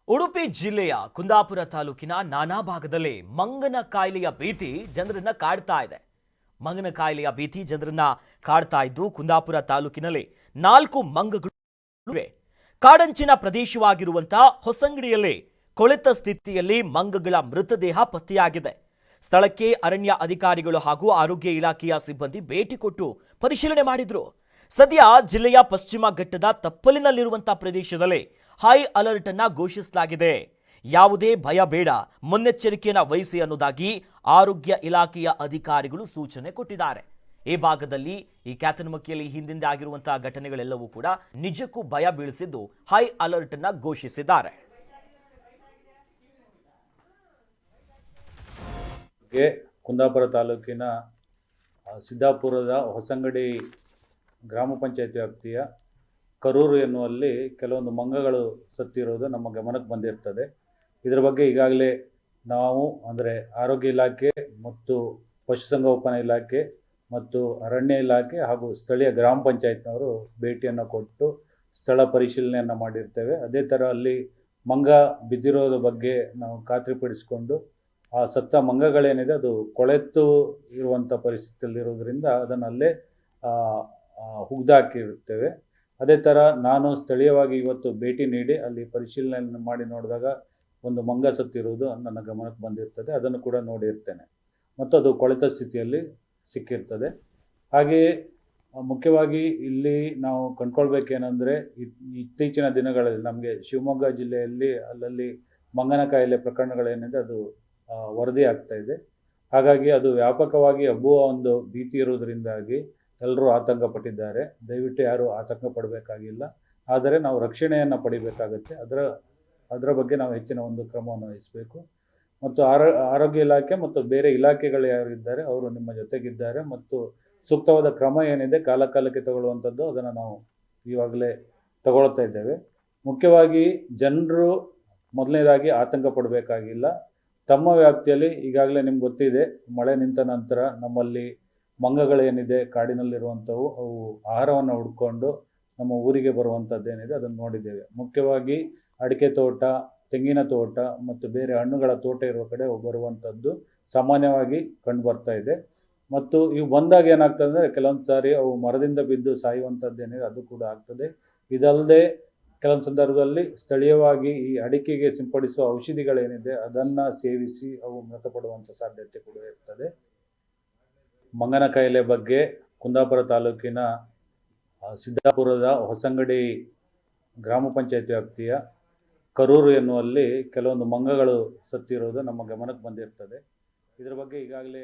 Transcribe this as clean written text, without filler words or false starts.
ಉಡುಪಿ ಜಿಲ್ಲೆಯ ಕುಂದಾಪುರ ತಾಲೂಕಿನ ನಾನಾ ಭಾಗದಲ್ಲಿ ಮಂಗನ ಕಾಯಿಲೆಯ ಭೀತಿ ಜನರನ್ನ ಕಾಡ್ತಾ ಇದೆ. ಮಂಗನ ಕಾಯಿಲೆಯ ಭೀತಿ ಜನರನ್ನ ಕಾಡ್ತಾ ಇದ್ದು ಕುಂದಾಪುರ ತಾಲೂಕಿನಲ್ಲಿ 4 ಮಂಗಗಳು ಇವೆ. ಕಾಡಂಚಿನ ಪ್ರದೇಶವಾಗಿರುವಂತಹ ಹೊಸಂಗಡಿಯಲ್ಲಿ ಕೊಳೆತ ಸ್ಥಿತಿಯಲ್ಲಿ ಮಂಗಗಳ ಮೃತದೇಹ ಪತ್ತೆಯಾಗಿದೆ. ಸ್ಥಳಕ್ಕೆ ಅರಣ್ಯ ಅಧಿಕಾರಿಗಳು ಹಾಗೂ ಆರೋಗ್ಯ ಇಲಾಖೆಯ ಸಿಬ್ಬಂದಿ ಭೇಟಿ ಕೊಟ್ಟು ಪರಿಶೀಲನೆ ಮಾಡಿದ್ರು. ಸದ್ಯ ಜಿಲ್ಲೆಯ ಪಶ್ಚಿಮ ಘಟ್ಟದ ತಪ್ಪಲಿನಲ್ಲಿರುವಂತಹ ಪ್ರದೇಶದಲ್ಲಿ ಹೈ ಅಲರ್ಟ್ ಅನ್ನ ಘೋಷಿಸಲಾಗಿದೆ. ಯಾವುದೇ ಭಯ ಬೇಡ, ಮುನ್ನೆಚ್ಚರಿಕೆಯನ್ನು ವಹಿಸಿ ಅನ್ನೋದಾಗಿ ಆರೋಗ್ಯ ಇಲಾಖೆಯ ಅಧಿಕಾರಿಗಳು ಸೂಚನೆ ಕೊಟ್ಟಿದ್ದಾರೆ. ಈ ಭಾಗದಲ್ಲಿ ಈ ಕ್ಯಾತನಮಕ್ಕಿಯಲ್ಲಿ ಹಿಂದಿಂದ ಆಗಿರುವಂತಹ ಘಟನೆಗಳೆಲ್ಲವೂ ಕೂಡ ನಿಜಕ್ಕೂ ಭಯ ಬೀಳಿಸಿದ್ದು ಹೈ ಅಲರ್ಟ್ ಅನ್ನ ಘೋಷಿಸಿದ್ದಾರೆ. ಕುಂದಾಪುರ ತಾಲೂಕಿನ ಸಿದ್ದಾಪುರದ ಹೊಸಂಗಡಿ ಗ್ರಾಮ ಪಂಚಾಯತ್ ವ್ಯಾಪ್ತಿಯ ಕರೂರು ಎನ್ನುವಲ್ಲಿ ಕೆಲವೊಂದು ಮಂಗಗಳು ಸತ್ತಿರುವುದು ನಮ್ಮ ಗಮನಕ್ಕೆ ಬಂದಿರ್ತದೆ. ಇದರ ಬಗ್ಗೆ ಈಗಾಗಲೇ ನಾವು ಅಂದರೆ ಆರೋಗ್ಯ ಇಲಾಖೆ ಮತ್ತು ಪಶುಸಂಗೋಪನಾ ಇಲಾಖೆ ಮತ್ತು ಅರಣ್ಯ ಇಲಾಖೆ ಹಾಗೂ ಸ್ಥಳೀಯ ಗ್ರಾಮ ಪಂಚಾಯತ್ನವರು ಭೇಟಿಯನ್ನು ಕೊಟ್ಟು ಸ್ಥಳ ಪರಿಶೀಲನೆಯನ್ನು ಮಾಡಿರ್ತೇವೆ. ಅದೇ ಥರ ಅಲ್ಲಿ ಮಂಗ ಬಿದ್ದಿರೋದ್ರ ಬಗ್ಗೆ ನಾವು ಖಾತ್ರಿಪಡಿಸಿಕೊಂಡು ಆ ಸತ್ತ ಮಂಗಗಳೇನಿದೆ ಅದು ಕೊಳೆತು ಇರುವಂಥ ಪರಿಸ್ಥಿತಿಯಲ್ಲಿರೋದ್ರಿಂದ ಅದನ್ನು ಅಲ್ಲೇ ಹುಗ್ದಾಕಿರುತ್ತೇವೆ. ಅದೇ ಥರ ನಾನು ಸ್ಥಳೀಯವಾಗಿ ಇವತ್ತು ಭೇಟಿ ನೀಡಿ ಅಲ್ಲಿ ಪರಿಶೀಲನೆಯನ್ನು ಮಾಡಿ ನೋಡಿದಾಗ ಒಂದು ಮಂಗ ಸತ್ತಿರುವುದು ನನ್ನ ಗಮನಕ್ಕೆ ಬಂದಿರ್ತದೆ. ಅದನ್ನು ಕೂಡ ನೋಡಿರ್ತೇನೆ ಮತ್ತು ಅದು ಕೊಳೆತ ಸ್ಥಿತಿಯಲ್ಲಿ ಸಿಕ್ಕಿರ್ತದೆ. ಹಾಗೆಯೇ ಮುಖ್ಯವಾಗಿ ಇಲ್ಲಿ ನಾವು ಕಂಡ್ಕೊಳ್ಬೇಕೇನೆಂದರೆ ಇತ್ತೀಚಿನ ದಿನಗಳಲ್ಲಿ ನಮಗೆ ಶಿವಮೊಗ್ಗ ಜಿಲ್ಲೆಯಲ್ಲಿ ಅಲ್ಲಲ್ಲಿ ಮಂಗನ ಕಾಯಿಲೆ ಪ್ರಕರಣಗಳೇನಿದೆ ಅದು ವರದಿ ಆಗ್ತಾ ಇದೆ. ಹಾಗಾಗಿ ಅದು ವ್ಯಾಪಕವಾಗಿ ಹಬ್ಬುವ ಒಂದು ಭೀತಿ ಇರುವುದರಿಂದಾಗಿ ಎಲ್ಲರೂ ಆತಂಕ ಪಟ್ಟಿದ್ದಾರೆ. ದಯವಿಟ್ಟು ಯಾರೂ ಆತಂಕ ಪಡಬೇಕಾಗಿಲ್ಲ, ಆದರೆ ನಾವು ರಕ್ಷಣೆಯನ್ನು ಪಡಿಬೇಕಾಗತ್ತೆ. ಅದರ ಬಗ್ಗೆ ನಾವು ಹೆಚ್ಚಿನ ಒಂದು ಕ್ರಮವನ್ನು ವಹಿಸಬೇಕು ಮತ್ತು ಆರೋಗ್ಯ ಇಲಾಖೆ ಮತ್ತು ಬೇರೆ ಇಲಾಖೆಗಳು ಯಾರಿದ್ದಾರೆ ಅವರು ನಿಮ್ಮ ಜೊತೆಗಿದ್ದಾರೆ ಮತ್ತು ಸೂಕ್ತವಾದ ಕ್ರಮ ಏನಿದೆ ಕಾಲಕಾಲಕ್ಕೆ ತಗೊಳ್ಳುವಂಥದ್ದು ಅದನ್ನು ನಾವು ಇವಾಗಲೇ ತಗೊಳ್ತಾ ಇದ್ದೇವೆ. ಮುಖ್ಯವಾಗಿ ಜನರು ಮೊದಲನೇದಾಗಿ ಆತಂಕ ಪಡಬೇಕಾಗಿಲ್ಲ. ತಮ್ಮ ವ್ಯಾಪ್ತಿಯಲ್ಲಿ ಈಗಾಗಲೇ ನಿಮ್ಗೆ ಗೊತ್ತಿದೆ, ಮಳೆ ನಿಂತ ನಂತರ ನಮ್ಮಲ್ಲಿ ಮಂಗಗಳೇನಿದೆ ಕಾಡಿನಲ್ಲಿರುವಂಥವು ಅವು ಆಹಾರವನ್ನು ಹುಡ್ಕೊಂಡು ನಮ್ಮ ಊರಿಗೆ ಬರುವಂಥದ್ದೇನಿದೆ ಅದನ್ನು ನೋಡಿದ್ದೇವೆ. ಮುಖ್ಯವಾಗಿ ಅಡಿಕೆ ತೋಟ, ತೆಂಗಿನ ತೋಟ ಮತ್ತು ಬೇರೆ ಹಣ್ಣುಗಳ ತೋಟ ಇರುವ ಕಡೆ ಬರುವಂಥದ್ದು ಸಾಮಾನ್ಯವಾಗಿ ಕಂಡು ಬರ್ತಾ ಇದೆ. ಮತ್ತು ಇವು ಬಂದಾಗ ಏನಾಗ್ತದೆ ಅಂದರೆ ಕೆಲವೊಂದು ಸಾರಿ ಅವು ಮರದಿಂದ ಬಿದ್ದು ಸಾಯುವಂಥದ್ದೇನಿದೆ ಅದು ಕೂಡ ಆಗ್ತದೆ. ಇದಲ್ಲದೆ ಕೆಲವೊಂದು ಸಂದರ್ಭದಲ್ಲಿ ಸ್ಥಳೀಯವಾಗಿ ಈ ಅಡಿಕೆಗೆ ಸಿಂಪಡಿಸುವ ಔಷಧಿಗಳೇನಿದೆ ಅದನ್ನು ಸೇವಿಸಿ ಅವು ಮೃತಪಡುವಂಥ ಸಾಧ್ಯತೆ ಕೂಡ ಇರ್ತದೆ. ಮಂಗನ ಕಾಯಿಲೆ ಬಗ್ಗೆ ಕುಂದಾಪುರ ತಾಲೂಕಿನ ಸಿದ್ದಾಪುರದ ಹೊಸಂಗಡಿ ಗ್ರಾಮ ಪಂಚಾಯತ್ ವ್ಯಾಪ್ತಿಯ ಕರೂರು ಎನ್ನುವಲ್ಲಿ ಕೆಲವೊಂದು ಮಂಗಗಳು ಸತ್ತಿರುವುದು ನಮ್ಮ ಗಮನಕ್ಕೆ ಬಂದಿರ್ತದೆ. ಇದರ ಬಗ್ಗೆ ಈಗಾಗಲೇ